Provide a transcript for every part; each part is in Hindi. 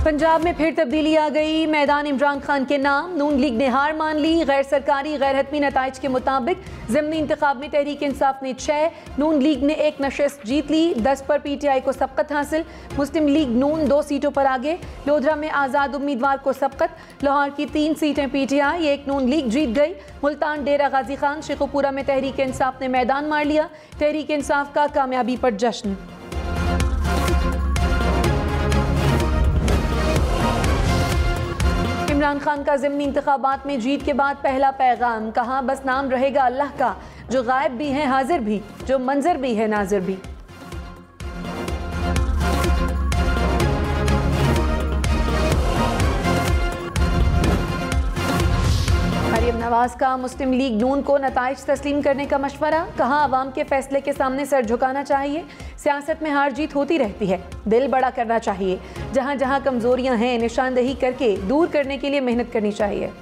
पंजाब में फिर तब्दीली आ गई। मैदान इमरान खान के नाम। नून लीग ने हार मान ली। गैर सरकारी गैर हतमी नताइज के मुताबिक ज़िमनी इंतखाब में तहरीक इंसाफ ने 6, नून लीग ने 1 नशस्त जीत ली। 10 पर PTI को सबकत हासिल। मुस्लिम लीग नून 2 सीटों पर आगे। लोधरा में आज़ाद उम्मीदवार को सबकत। लाहौर की 3 सीटें PTI, 1 नून लीग जीत गई। मुल्तान, डेरा गाजी खान, शेखुपुरा में तहरीक इंसाफ ने मैदान मार लिया। तहरीक इंसाफ का कामयाबी पर जश्न। इमरान खान का ज़िमनी इंतखाबात में जीत के बाद पहला पैगाम। कहा, बस नाम रहेगा अल्लाह का, जो गायब भी है हाजिर भी, जो मंजर भी है नाजिर भी। मरियम नवाज का मुस्लिम लीग नून को नताइज तस्लीम करने का मशवरा। कहा, अवाम के फैसले के सामने सर झुकाना चाहिए। सियासत में हार जीत होती रहती है, दिल बड़ा करना चाहिए। जहां जहां कमजोरियां हैं निशानदही करके दूर करने के लिए मेहनत करनी चाहिए।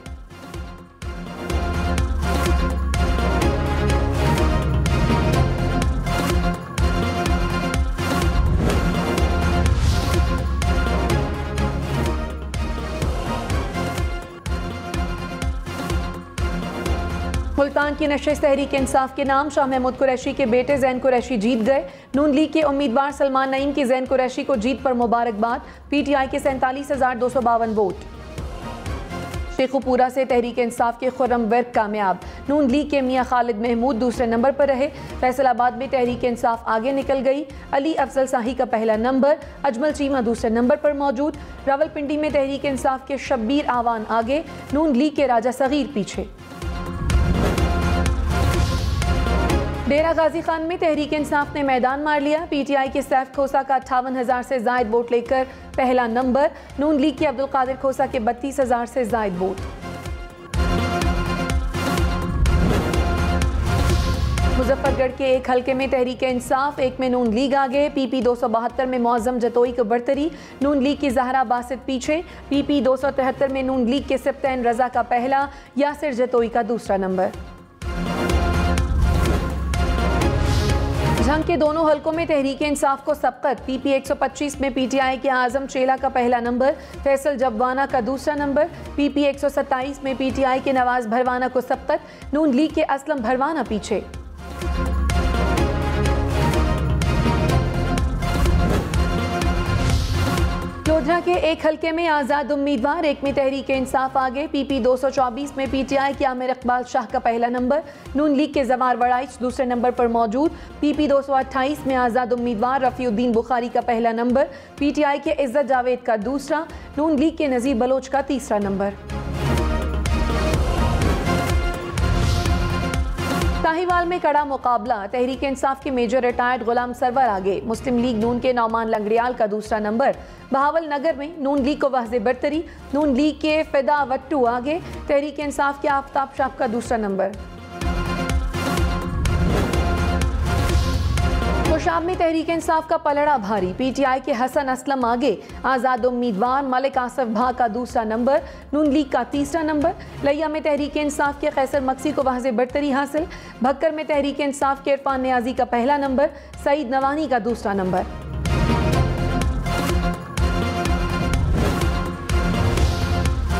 मुल्तान की नशिस्त तहरीक इंसाफ के नाम। शाह महमूद कुरैशी के बेटे जैन कुरैशी जीत गए। नून लीग के उम्मीदवार सलमान नईम की जैन कुरैशी को जीत पर मुबारकबाद। PTI के 47,252 वोट। शेखुपुरा से तहरीक इंसाफ के खुर्रम वर्क कामयाब। नून लीग के मियां खालिद महमूद दूसरे नंबर पर रहे। फैसलाबाद में तहरीक इंसाफ आगे निकल गई। अली अफजल शाही का पहला नंबर। अजमल चीमा दूसरे नंबर पर मौजूद। रावलपिंडी में तहरीक इंसाफ के शब्बीर आवान आगे। नून लीग के राजा सगीर पीछे। डेरा गाजी खान में तहरीक इंसाफ ने मैदान मार लिया। PTI के सैफ खोसा का 58,000 से जायद वोट लेकर पहला नंबर। नून लीग के अब्दुल कादिर खोसा के 32,000 से जायद वोट। मुजफ्फरगढ़ के एक हल्के में तहरीक इंसाफ, 1 में नून लीग आगे। PP 272 में मौजम जतोई को बरतरी। नून लीग की जहरा बासित पीछे। PP 273 में नून लीग के सिप्तैन रजा का पहला, यासिर जतोई का दूसरा नंबर। जंग के दोनों हलकों में तहरीक इंसाफ को सबकत। PP 125 में PTI के आजम चेला का पहला नंबर, फैसल जबवाना का दूसरा नंबर। PP 127 में PTI के नवाज भरवाना को सबकत। नून लीग के असलम भरवाना पीछे। लोधरा के एक हलके में आज़ाद उम्मीदवार, 1 में तहरीक इंसाफ आगे। PP 224 में PTI के आमिर इकबाल शाह का पहला नंबर। नून लीग के जवार वड़ाइच दूसरे नंबर पर मौजूद। PP 228 में आज़ाद उम्मीदवार रफ़ीउद्दीन बुखारी का पहला नंबर। PTI के इज्जत जावेद का दूसरा। नून लीग के नज़ीर बलोच का तीसरा नंबर। साहिवाल में कड़ा मुकाबला। तहरीक इंसाफ के मेजर रिटायर्ड गुलाम सरवर आगे। मुस्लिम लीग नून के नौमान लंगड़ियाल का दूसरा नंबर। बहावल नगर में नून लीग को वाज़े बरतरी। नून लीग के फिदा वट्टू आगे। तहरीक इंसाफ के आफ्ताब शाह का दूसरा नंबर। खुशाब में तहरीक इंसाफ का पलड़ा भारी। PTI के हसन असलम आगे। आज़ाद उम्मीदवार मलिक आसफ भा का दूसरा नंबर। नून लीग का तीसरा नंबर। लिया में तहरीक इंसाफ के कैसर मक्सी को वाज़े बरतरी हासिल। भक्कर में तहरीक इंसाफ के इरफान नियाजी का पहला नंबर। सईद नवानी का दूसरा नंबर।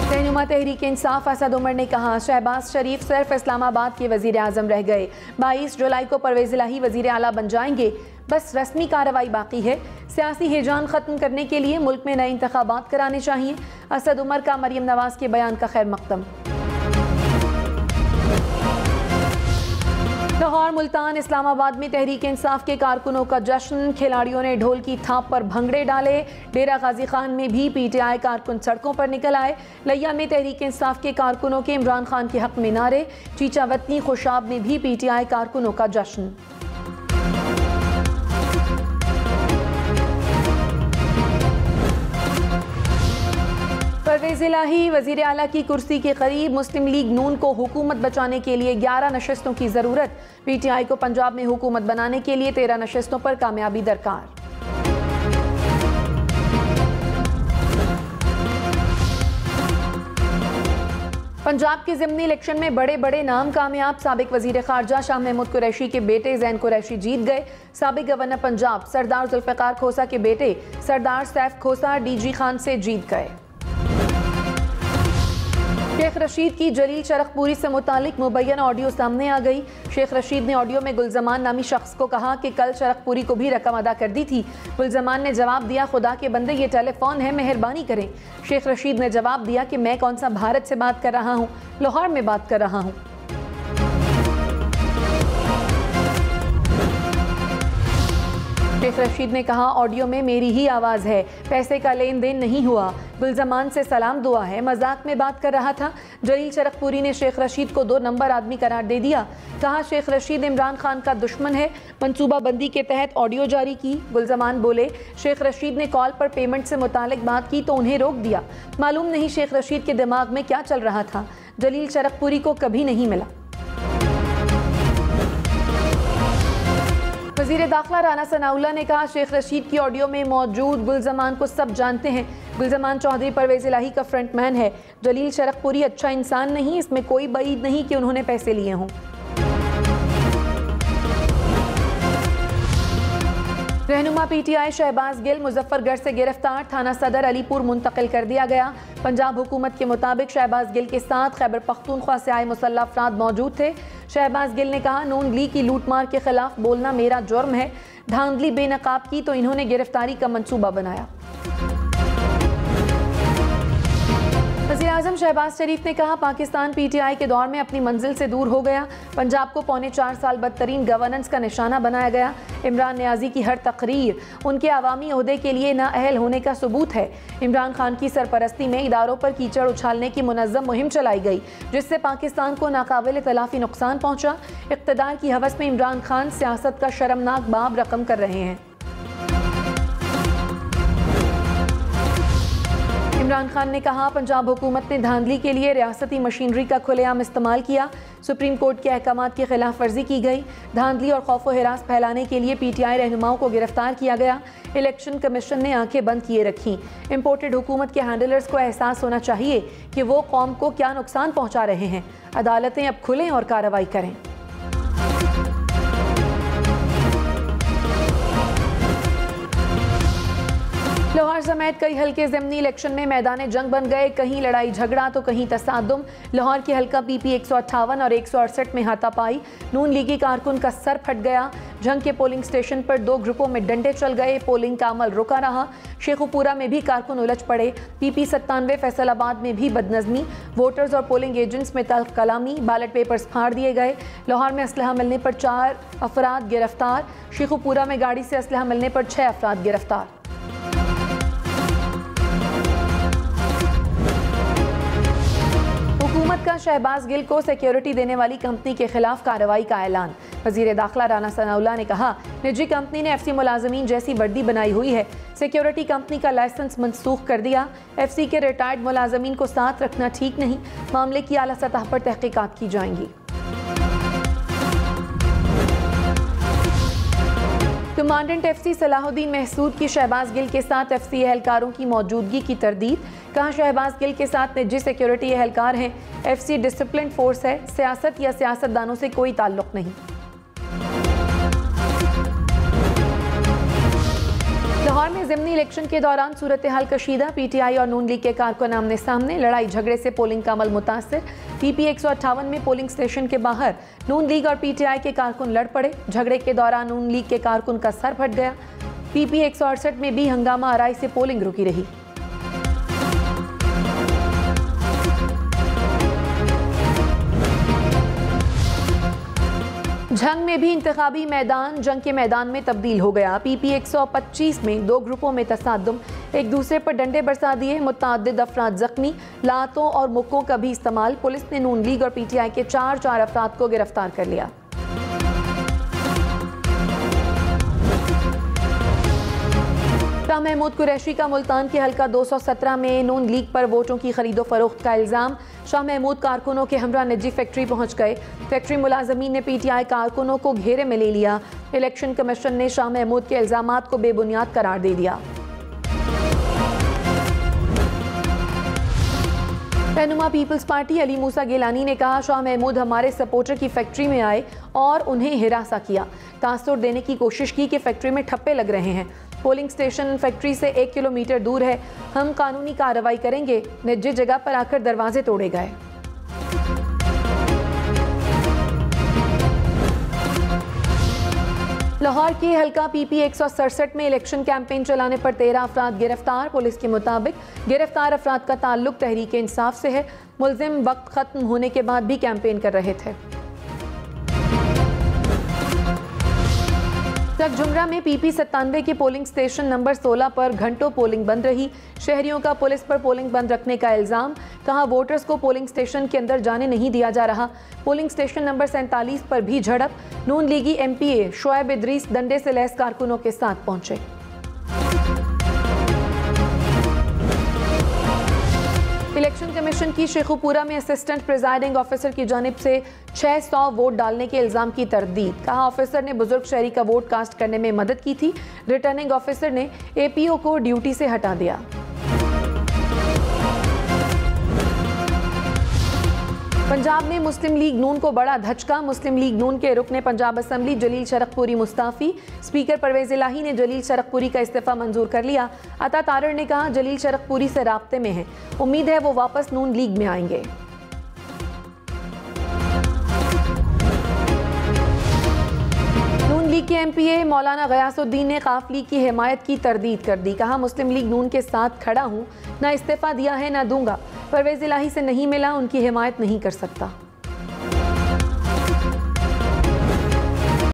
रहनुमा तहरीक इंसाफ असद उमर ने कहा, शहबाज शरीफ सिर्फ इस्लामाबाद के वजीर आजम रह गए। 22 जुलाई को परवेज़ इलाही वजीर आला बन जाएंगे। बस रस्मी कार्रवाई बाकी है। सियासी हिजान खत्म करने के लिए मुल्क में नए इंतखाबात कराने चाहिए। असद उमर का मरियम नवाज के बयान का खैर मकदम। लाहौर, मुल्तान, इस्लामाबाद में तहरीक इंसाफ के कारकुनों का जश्न। खिलाड़ियों ने ढोल की थाप पर भंगड़े डाले। डेरा गाजी खान में भी PTI कारकुन सड़कों पर निकल आए। लिया में तहरीक इंसाफ के कारकुनों के इमरान खान के हक में नारे। चीचा वतनी, खुशाब में भी PTI कारकुनों का जश्न। परवेज़ इलाही वज़ीर आला की कुर्सी के करीब। मुस्लिम लीग नून को हुकूमत बचाने के लिए 11 नशस्तों की ज़रूरत। PTI को पंजाब में हुकूमत बनाने के लिए 13 नशस्तों पर कामयाबी दरकार। पंजाब के ज़िमनी इलेक्शन में बड़े बड़े नाम कामयाब। साबिक वजीर खारजा शाह महमूद कुरैशी के बेटे जैन कुरैशी जीत गए। साबिक गवर्नर पंजाब सरदार जुल्फ़िकार खोसा के बेटे सरदार सैफ खोसा डीजी खान से जीत गए। शेख रशीद की जलील चरखपुरी से मुतालिक मुबैन ऑडियो सामने आ गई। शेख रशीद ने ऑडियो में गुलजमान नामी शख्स को कहा कि कल चरखपुरी को भी रकम अदा कर दी थी। गुलजमान ने जवाब दिया, खुदा के बंदे ये टेलीफोन है, मेहरबानी करें। शेख रशीद ने जवाब दिया कि मैं कौन सा भारत से बात कर रहा हूँ, लाहौर में बात कर रहा हूँ। शेख रशीद ने कहा, ऑडियो में मेरी ही आवाज़ है, पैसे का लेन देन नहीं हुआ, गुलजमान से सलाम दुआ है, मजाक में बात कर रहा था। जलील चरखपुरी ने शेख रशीद को 2 नंबर आदमी करार दे दिया। कहा, शेख रशीद इमरान खान का दुश्मन है, मनसूबाबंदी के तहत ऑडियो जारी की। गुलजमान बोले, शेख रशीद ने कॉल पर पेमेंट से मुतालिक बात की तो उन्हें रोक दिया। मालूम नहीं शेख रशीद के दिमाग में क्या चल रहा था। जलील चरखपुरी को कभी नहीं मिला। वज़ीर दाखिला राना सनाउल्लाह ने कहा, शेख रशीद की ऑडियो में मौजूद गुलजमान को सब जानते हैं। गुलजमान चौधरी परवेज़ इलाही का फ्रंटमैन है। जलील चरखपुरी अच्छा इंसान नहीं, इसमें कोई बईद नहीं कि उन्होंने पैसे लिए हों। रहनुमा पीटीआई शहबाज गिल मुजफ्फरगढ़ से गिरफ्तार, थाना सदर अलीपुर मुंतकिल कर दिया गया। पंजाब हुकूमत के मुताबिक शहबाज गिल के साथ खैबर पख्तूनख्वा से आए मुसल्लह अफराद मौजूद थे। शहबाज गिल ने कहा, नून लीग की लूटमार के खिलाफ बोलना मेरा जुर्म है। धांधली बेनकाब की तो इन्होंने गिरफ्तारी का मंसूबा बनाया। वज़ीर-ए-आज़म शहबाज शरीफ ने कहा, पाकिस्तान पीटीआई के दौर में अपनी मंजिल से दूर हो गया। पंजाब को पौने 4 साल बदतरीन गवर्नेंस का निशाना बनाया गया। इमरान नियाजी की हर तकरीर उनके अवामी ओहदे के लिए नाअहल होने का सबूत है। इमरान खान की सरपरस्ती में इदारों पर कीचड़ उछालने की मुनज़्ज़म मुहिम चलाई गई, जिससे पाकिस्तान को नाकाबिल तलाफी नुकसान पहुँचा। इक़्तिदार की हवस में इमरान खान सियासत का शर्मनाक बाब रकम कर रहे हैं। इमरान खान ने कहा, पंजाब हुकूमत ने धांधली के लिए रियासती मशीनरी का खुलेआम इस्तेमाल किया। सुप्रीम कोर्ट के अहकामात की खिलाफ वर्जी की गई। धांधली और खौफ व हिरास फैलाने के लिए पीटीआई रहनुमाओं को गिरफ्तार किया गया। इलेक्शन कमीशन ने आंखें बंद किए रखी। इम्पोर्टेड हुकूमत के हैंडलर्स को एहसास होना चाहिए कि वो कौम को क्या नुकसान पहुँचा रहे हैं। अदालतें अब खुलें और कार्रवाई करें। लाहौर समेत कई हल्के ज़िमनी इलेक्शन में मैदान जंग बन गए। कहीं लड़ाई झगड़ा तो कहीं तसादुम। लाहौर के हल्का PP 158 और 168 में हाथापाई। नून लीगी कारकुन का सर फट गया। जंग के पोलिंग स्टेशन पर 2 ग्रुपों में डंडे चल गए। पोलिंग का अमल रुका रहा। शेखुपुरा में भी कारकुन उलझ पड़े। PP 97 फैसलाबाद में भी बदनज़मी। वोटर्स और पोलिंग एजेंट्स में तल्ख कलामी। बैलेट पेपर्स फाड़ दिए गए। लाहौर में असलहा मिलने पर 4 अफराद गिरफ्तार। शेखुपुरा में गाड़ी से असलहा मिलने पर 6 अफराद गिरफ्तार। हुकूमत का शहबाज गिल को सिक्योरिटी देने वाली कंपनी के खिलाफ कार्रवाई का ऐलान। वज़ीर दाखिला राना सनाउल्लाह ने कहा, निजी कंपनी ने FC मुलाजमीन जैसी वर्दी बनाई हुई है। सिक्योरिटी कंपनी का लाइसेंस मनसूख कर दिया। FC के रिटायर्ड मुलाजमीन को साथ रखना ठीक नहीं। मामले की आला सतह पर तहकीकात की जाएंगी। कमांडेंट FC सलाहुद्दीन महसूद की शहबाज गिल के साथ FC एहलकारों की मौजूदगी की तरदीद। कहा, शहबाज गिल के साथ निजी सिक्योरिटी एहलकार हैं। FC डिसिप्लिन फोर्स है, सियासत या सियासतदानों से कोई ताल्लुक नहीं। लाहौर में ज़िमनी इलेक्शन के दौरान सूरत हाल कशीदा। PTI और नून लीग के कारकुन आमने सामने। लड़ाई झगड़े से पोलिंग का अमल मुतासिर। PP 158 में पोलिंग स्टेशन के बाहर नून लीग और PTI के कारकुन लड़ पड़े। झगड़े के दौरान नून लीग के कारकुन का सर फट गया। PP 168 में भी हंगामा आराई से पोलिंग रुकी रही। जंग में भी इंतखाबी मैदान जंग के मैदान में तब्दील हो गया। PP 125 में 2 ग्रुपों में तसादुम। एक दूसरे पर डंडे बरसा दिए। मुतअद्दिद अफराद जख्मी। लातों और मुक्कों का भी इस्तेमाल। पुलिस ने नून लीग और PTI के 4 अफराद को गिरफ्तार कर लिया। शाह महमूद कुरैशी का मुल्तान के हल्का 217 में नून लीग पर वोटों की खरीदो फरोख्त का इल्ज़ाम। शाह महमूद कारकुनों के हमरा निजी फैक्ट्री पहुंच गए। फैक्ट्री मुलाजमीन ने PTI कारकुनों को घेरे में ले लिया। इलेक्शन कमीशन ने शाह महमूद के इल्ज़ामात को बेबुनियाद करार दे दिया। रहनुमा पीपल्स पार्टी अली मूसा गिलानी ने कहा, शाह महमूद हमारे सपोर्टर की फैक्ट्री में आए और उन्हें हिरासा किया, तासुर देने की कोशिश की कि फैक्ट्री में ठप्पे लग रहे हैं। पोलिंग स्टेशन फैक्ट्री से 1 किलोमीटर दूर है, हम कानूनी कार्रवाई करेंगे। निजी जगह पर आकर दरवाजे तोड़े गए। लाहौर के हल्का PP 167 में इलेक्शन कैंपेन चलाने पर 13 अफराद गिरफ्तार। पुलिस के मुताबिक गिरफ्तार अफराद का ताल्लुक तहरीक इंसाफ से है। मुलजिम वक्त खत्म होने के बाद भी कैंपेन कर रहे थे। झुमरा में PP 97 के पोलिंग स्टेशन नंबर 16 पर घंटों पोलिंग बंद रही। शहरियों का पुलिस पर पोलिंग बंद रखने का इल्जाम, कहा वोटर्स को पोलिंग स्टेशन के अंदर जाने नहीं दिया जा रहा। पोलिंग स्टेशन नंबर 47 पर भी झड़प, नून लीगी MPA शोएब इदरीस डंडे से लैस कारकुनों के साथ पहुंचे। इलेक्शन कमीशन की शेखुपुरा में असिस्टेंट प्रिजाइडिंग ऑफिसर की जानिब से 600 वोट डालने के इल्जाम की तरदीद, कहा ऑफिसर ने बुजुर्ग शहरी का वोट कास्ट करने में मदद की थी। रिटर्निंग ऑफिसर ने APO को ड्यूटी से हटा दिया। पंजाब में मुस्लिम लीग नून को बड़ा धचका। मुस्लिम लीग नून के रुकने पंजाब असम्बली जलील शरकपुरी मुस्ताफी। स्पीकर परवेज इलाही ने जलील शरकपुरी का इस्तीफा मंजूर कर लिया। अता तारड़ ने कहा जलील शरकपुरी से राब्ते में है, उम्मीद है वो वापस नून लीग में आएंगे। नून लीग के MPA मौलाना गयासुद्दीन ने काफ लीग की हिमायत की तरदीद कर दी, कहा मुस्लिम लीग नून के साथ खड़ा हूँ, ना इस्तीफा दिया है ना दूंगा। परवेज इलाही से नहीं मिला, उनकी हिमायत नहीं कर सकता।